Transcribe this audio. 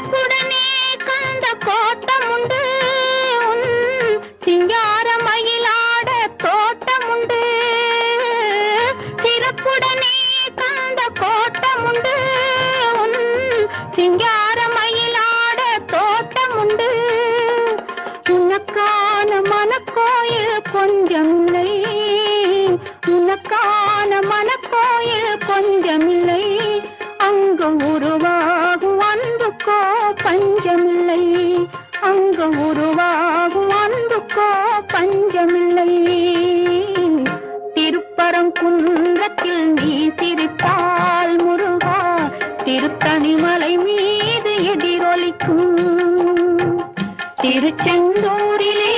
சிறப்புடனே கந்த கோட்டம் உண்டு சிங்கார மயிலாட தோட்டம் உண்டு சிறப்புடனே கந்த கோட்டம் உண்டு சிங்கார மயிலாட தோட்டம் உண்டு உனக்கான மனக்கோயில் கொஞ்சமில்லை உனக்கான மனக்கோயில் கொஞ்சமில்லை அங்கு உருவாகும் அன்புக்கோ பஞ்சமில்லை அங்கு உருவாகும் அன்புக்கோ பஞ்சமில்லை திருப்பரங்குன்றத்தில் நீ சிரித்தால் முருகா திருத்தணிமலை மீது எதிரொலிக்கும் திருச்செந்தூரிலே